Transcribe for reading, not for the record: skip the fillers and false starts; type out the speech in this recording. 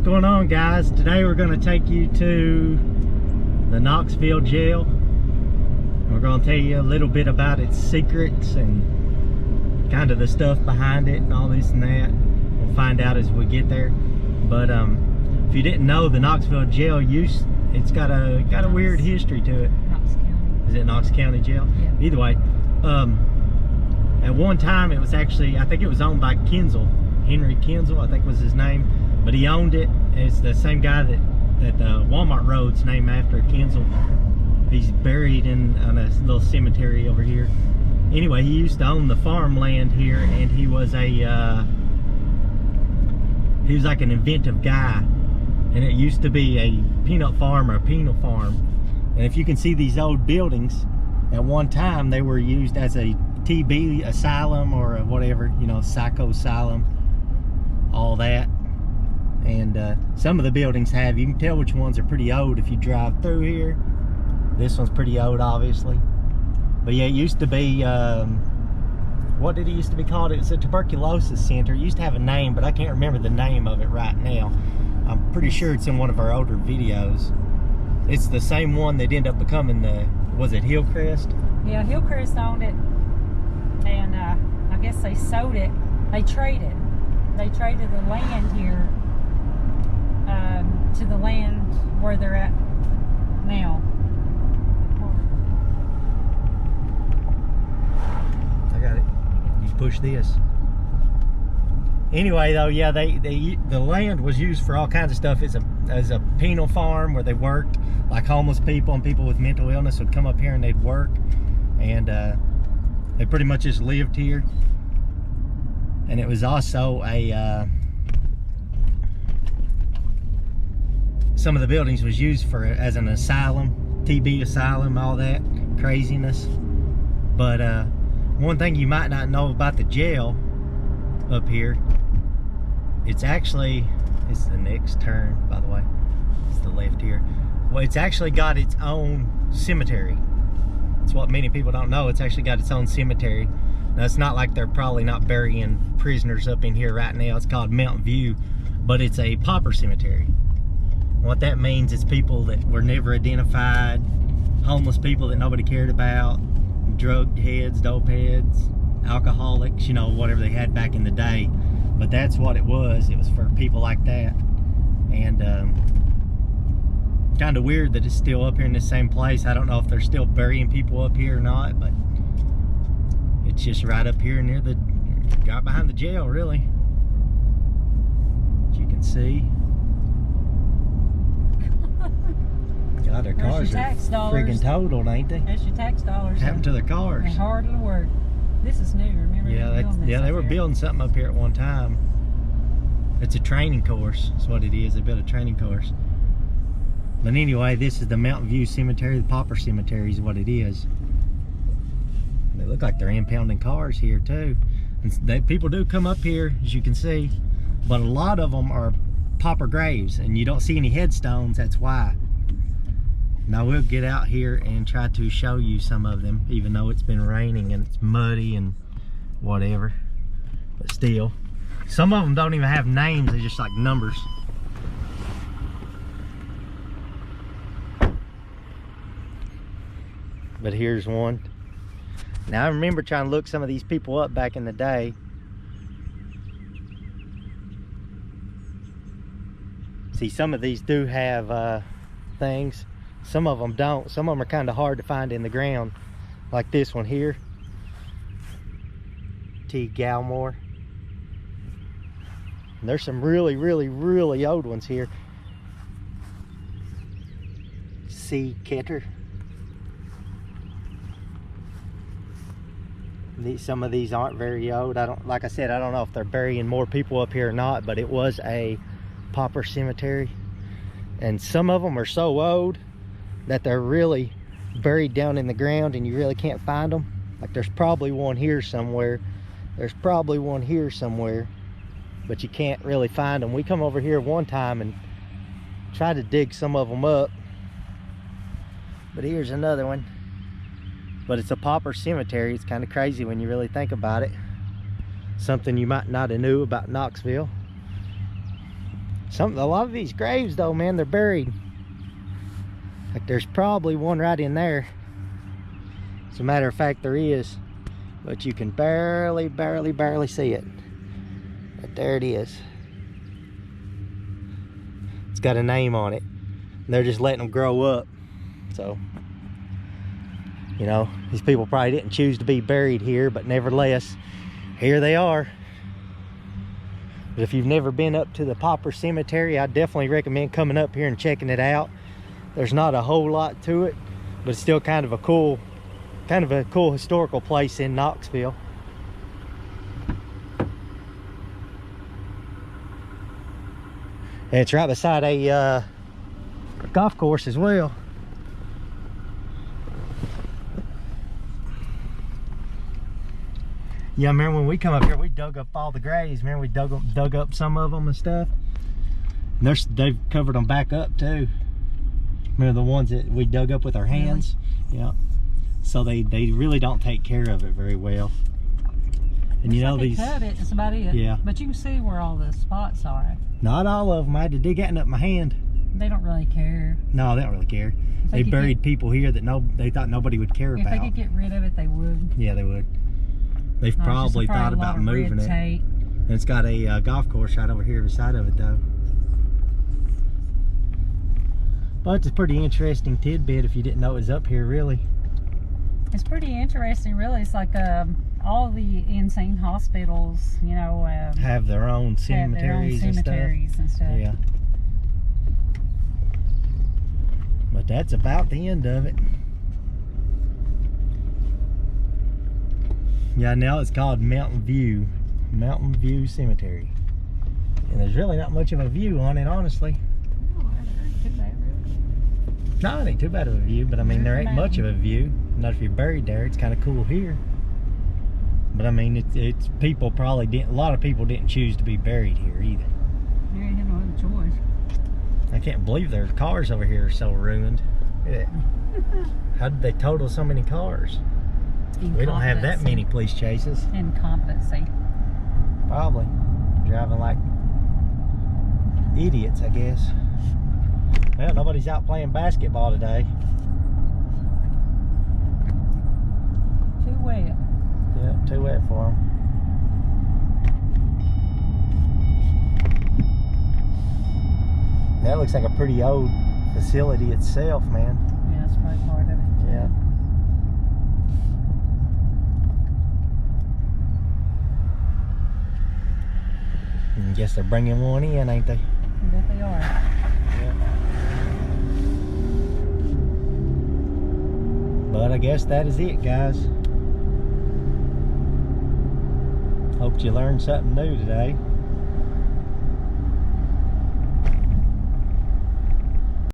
going on, guys? Today we're going to take you to the Knoxville jail. We're going to tell you a little bit about its secrets and kind of the stuff behind it and all this and that. We'll find out as we get there. But if you didn't know, the Knoxville jail it's got a weird history to it. Knox County. Is it Knox County Jail? Yeah. Either way, at one time it was actually, I think it was owned by Kinzel. Henry Kinzel, I think was his name. But he owned it. It's the same guy that the Walmart Road's named after, Kinzel. He's buried in a little cemetery over here. Anyway, he used to own the farmland here, and he was like an inventive guy. And it used to be a peanut farm or a penal farm. And if you can see these old buildings, at one time they were used as a TB asylum or a whatever, you know, psycho asylum, all that. And some of the buildings have, you can tell which ones are pretty old if you drive through here. This one's pretty old, obviously. But yeah, it used to be, what did it used to be called? It was a tuberculosis center. It used to have a name, but I can't remember the name of it right now. I'm pretty sure it's in one of our older videos. It's the same one that ended up becoming was it Hillcrest? Yeah, Hillcrest owned it, and I guess they sold it. They traded the land here to the land where they're at now. I got it. You push this. Anyway, though, yeah, the land was used for all kinds of stuff. As a penal farm where they worked, like homeless people and people with mental illness would come up here and they'd work, and they pretty much just lived here. And it was also some of the buildings was used as an asylum, TB asylum, all that craziness. But one thing you might not know about the jail up here, it's the next turn, by the way. It's the left here. Well, it's actually got its own cemetery. It's what many people don't know. It's actually got its own cemetery. Now, it's not like they're probably not burying prisoners up in here right now. It's called Mountain View, but it's a pauper cemetery. What that means is people that were never identified, homeless people that nobody cared about, drug heads, dope heads, alcoholics, you know, whatever they had back in the day. But that's what it was. It was for people like that. And kind of weird that it's still up here in the same place. I don't know if they're still burying people up here or not, but it's just right up here near right behind the jail, really. As you can see. God, their cars are friggin' totaled, ain't they? That's your tax dollars. What happened to their cars? They hardly work. This is new, remember? Yeah, they were building something up here at one time. It's a training course. That's what it is. They built a training course. But anyway, this is the Mountain View Cemetery. The Pauper Cemetery is what it is. They look like they're impounding cars here too. And people do come up here, as you can see, but a lot of them are pauper graves, and you don't see any headstones. That's why. Now we'll get out here and try to show you some of them, even though it's been raining and it's muddy and whatever. But still, some of them don't even have names, they're just like numbers. But here's one. Now I remember trying to look some of these people up back in the day. See, some of these do have things. Some of them don't. Some of them are kind of hard to find in the ground. Like this one here. T. Galmore. And there's some really, really, really old ones here. C. Ketter. Some of these aren't very old. Like I said, I don't know if they're burying more people up here or not, but it was a pauper cemetery. And some of them are so old that they're really buried down in the ground and you really can't find them. Like there's probably one here somewhere. There's probably one here somewhere, but you can't really find them. We come over here one time and tried to dig some of them up. But here's another one. But it's a pauper cemetery. It's kind of crazy when you really think about it. Something you might not have knew about Knoxville. A lot of these graves though, man, they're buried. Like there's probably one right in there. As a matter of fact, there is, but you can barely see it. But there it is. It's got a name on it. And they're just letting them grow up. So, you know, these people probably didn't choose to be buried here, but nevertheless, here they are. But if you've never been up to the Pauper Cemetery, I definitely recommend coming up here and checking it out. There's not a whole lot to it, but it's still kind of a cool historical place in Knoxville. And it's right beside a golf course as well. Yeah, I remember when we come up here, we dug up all the graves. Remember we dug up some of them and stuff. And they've covered them back up too. Remember the ones that we dug up with our hands? Really? Yeah. So they really don't take care of it very well. And you know, like these cut it, that's about it. Yeah. But you can see where all the spots are. Not all of them. I had to dig that up my hand. They don't really care. No, they don't really care. They buried people here that they thought nobody would care about. If they could get rid of it, they would. Yeah, they would. They've probably thought about moving it. And it's got a golf course right over here beside of it though. But it's a pretty interesting tidbit if you didn't know it was up here, really. It's pretty interesting, really. It's like all the insane hospitals, you know, have their own cemeteries, and stuff. Yeah. But that's about the end of it. Yeah, now it's called Mountain View Cemetery. And there's really not much of a view on it, honestly. No, it ain't too bad of a view, but I mean, there ain't much of a view. Not if you're buried there. It's kind of cool here. But I mean, it's people probably didn't, a lot of people didn't choose to be buried here either. You ain't had no other choice. I can't believe their cars over here are so ruined. Yeah. How did they total so many cars? We don't have that many police chases. Incompetency. Probably. Driving like idiots, I guess. Well, nobody's out playing basketball today. Too wet. Yeah, too wet for them. That looks like a pretty old facility itself, man. Yeah, that's probably part of it. Yeah. I guess they're bringing one in, ain't they? I bet they are. Yeah. But I guess that is it, guys. Hope you learned something new today.